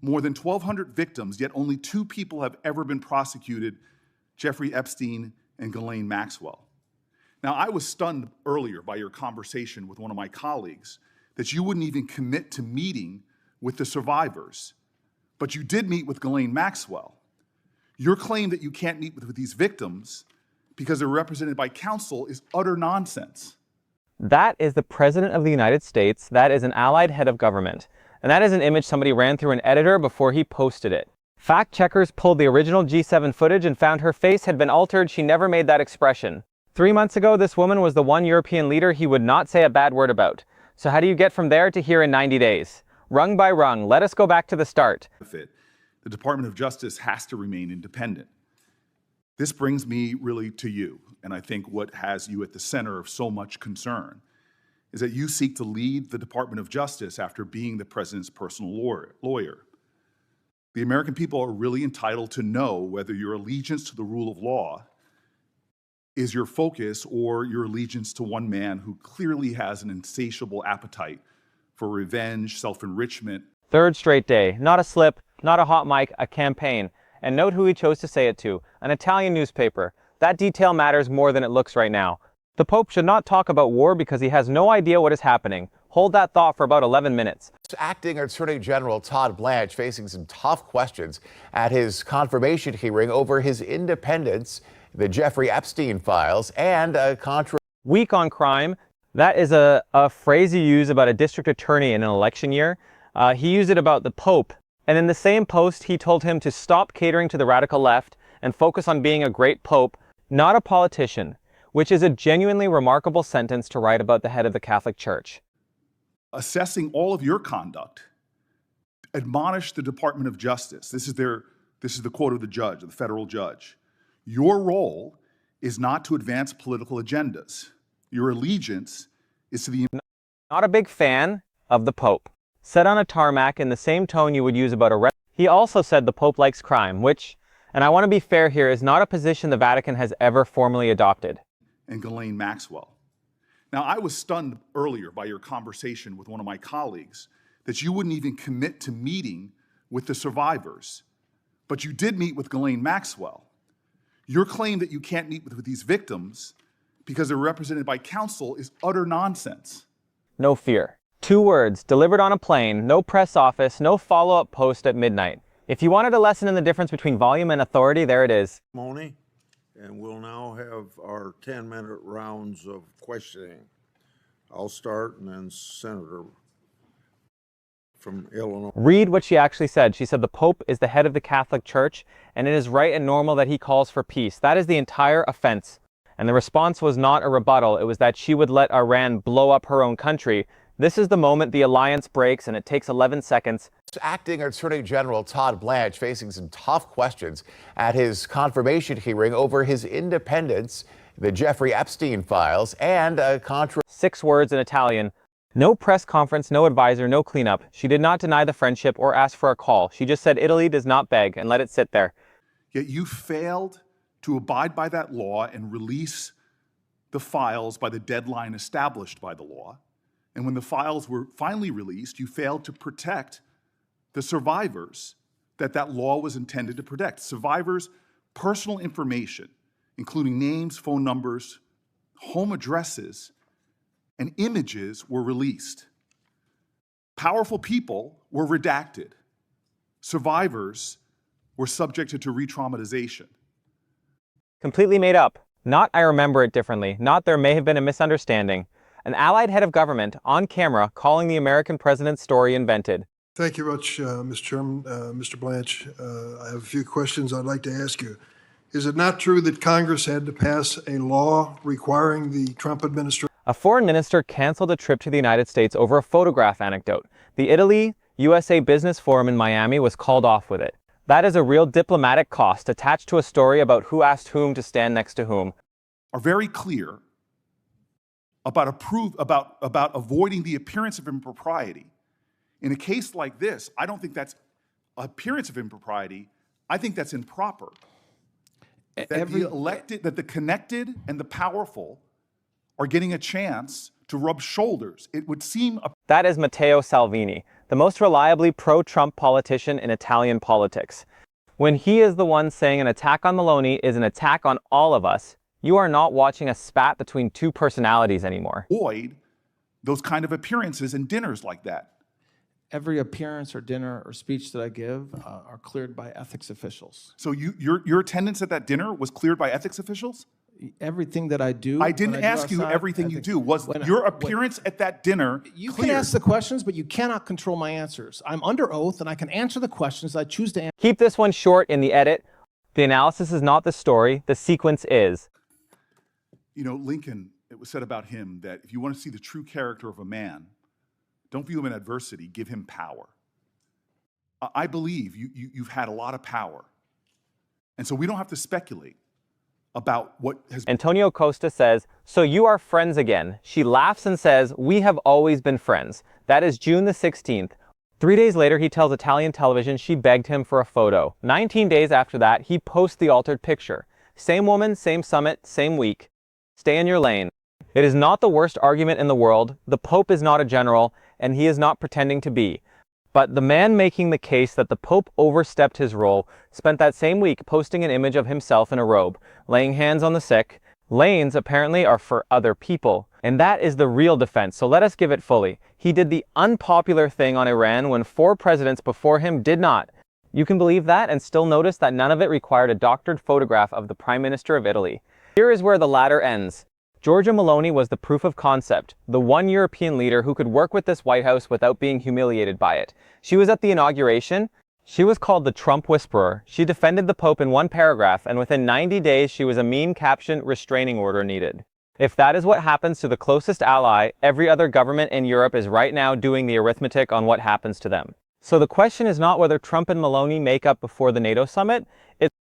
More than 1,200 victims, yet only 2 people have ever been prosecuted, Jeffrey Epstein and Ghislaine Maxwell. Now, I was stunned earlier by your conversation with one of my colleagues that you wouldn't even commit to meeting with the survivors, but you did meet with Ghislaine Maxwell. Your claim that you can't meet with these victims because they're represented by counsel is utter nonsense. That is the President of the United States. That is an allied head of government. And that is an image somebody ran through an editor before he posted it. Fact checkers pulled the original G7 footage and found her face had been altered. She never made that expression. 3 months ago, this woman was the one European leader he would not say a bad word about. So how do you get from there to here in 90 days? Rung by rung, let us go back to the start. The Department of Justice has to remain independent. This brings me really to you, and I think what has you at the center of so much concern is that you seek to lead the Department of Justice after being the president's personal lawyer. The American people are really entitled to know whether your allegiance to the rule of law is your focus or your allegiance to one man who clearly has an insatiable appetite for revenge, self-enrichment. Third straight day, not a slip, not a hot mic, a campaign. And note who he chose to say it to, an Italian newspaper. That detail matters more than it looks right now. The Pope should not talk about war because he has no idea what is happening. Hold that thought for about 11 minutes. Acting Attorney General Todd Blanche facing some tough questions at his confirmation hearing over his independence, the Jeffrey Epstein files, and a Weak on crime. That is a phrase you use about a district attorney in an election year. He used it about the Pope. And in the same post, he told him to stop catering to the radical left and focus on being a great Pope, not a politician, which is a genuinely remarkable sentence to write about the head of the Catholic Church. Assessing all of your conduct, admonish the Department of Justice. This is the quote of the judge, the federal judge. Your role is not to advance political agendas. Your allegiance is to the... Not a big fan of the Pope. Said on a tarmac in the same tone you would use about a... He also said the Pope likes crime, which, and I want to be fair here, is not a position the Vatican has ever formally adopted. And Ghislaine Maxwell. Now, I was stunned earlier by your conversation with one of my colleagues that you wouldn't even commit to meeting with the survivors, but you did meet with Ghislaine Maxwell. Your claim that you can't meet with these victims because they're represented by counsel is utter nonsense. No fear. 2 words, delivered on a plane, no press office, no follow-up post at midnight. If you wanted a lesson in the difference between volume and authority, there it is. Meloni, and we'll now have our 10-minute rounds of questioning. I'll start, and then Senator from Illinois. Read what she actually said. She said the Pope is the head of the Catholic Church, and it is right and normal that he calls for peace. That is the entire offense. And the response was not a rebuttal. It was that she would let Iran blow up her own country. This is the moment the alliance breaks, and it takes 11 seconds. Acting Attorney General Todd Blanche facing some tough questions at his confirmation hearing over his independence, the Jeffrey Epstein files, and a 6 words in Italian. No press conference, no advisor, no cleanup. She did not deny the friendship or ask for a call. She just said Italy does not beg and let it sit there. Yet you failed to abide by that law and release the files by the deadline established by the law. And when the files were finally released, you failed to protect the survivors that law was intended to protect. Survivors' personal information, including names, phone numbers, home addresses, and images were released. Powerful people were redacted. Survivors were subjected to re-traumatization. Completely made up. Not I remember it differently. Not there may have been a misunderstanding. An allied head of government on camera calling the American president's story invented. Thank you much, Mr. Chairman. Mr. Blanche, I have a few questions I'd like to ask you. Is it not true that Congress had to pass a law requiring the Trump administration? A foreign minister canceled a trip to the United States over a photograph anecdote. The Italy-USA Business Forum in Miami was called off with it. That is a real diplomatic cost attached to a story about who asked whom to stand next to whom. Are very clear about avoiding the appearance of impropriety. In a case like this, I don't think that's appearance of impropriety. I think that's improper. That the connected and the powerful are getting a chance to rub shoulders. It would seem... That is Matteo Salvini. the most reliably pro-Trump politician in Italian politics. When he is the one saying an attack on Meloni is an attack on all of us, you are not watching a spat between two personalities anymore. Avoid those kind of appearances and dinners like that. Every appearance or dinner or speech that I give are cleared by ethics officials. So your attendance at that dinner was cleared by ethics officials? Everything that I do. I didn't ask you everything you do. Was your appearance at that dinner You cleared? can ask the questions, but you cannot control my answers. I'm under oath, and I can answer the questions I choose to answer. Keep this one short in the edit. The analysis is not the story, the sequence is. You know, Lincoln, it was said about him that if you want to see the true character of a man, don't view him in adversity, give him power. I believe you've had a lot of power. And so we don't have to speculate about what has been. Antonio Costa says, "So you are friends again." She laughs and says, "We have always been friends." That is June the 16th. 3 days later, he tells Italian television she begged him for a photo. 19 days after that, he posts the altered picture. Same woman, same summit, same week. Stay in your lane. It is not the worst argument in the world. The Pope is not a general, and he is not pretending to be. But the man making the case that the Pope overstepped his role spent that same week posting an image of himself in a robe, laying hands on the sick. Lanes apparently are for other people. And that is the real defense, so let us give it fully. He did the unpopular thing on Iran when 4 presidents before him did not. You can believe that and still notice that none of it required a doctored photograph of the Prime Minister of Italy. Here is where the latter ends. Giorgia Meloni was the proof of concept, the one European leader who could work with this White House without being humiliated by it. She was at the inauguration. She was called the Trump Whisperer. She defended the Pope in one paragraph, and within 90 days she was a mean caption, restraining order needed. If that is what happens to the closest ally, every other government in Europe is right now doing the arithmetic on what happens to them. So the question is not whether Trump and Meloni make up before the NATO summit, it's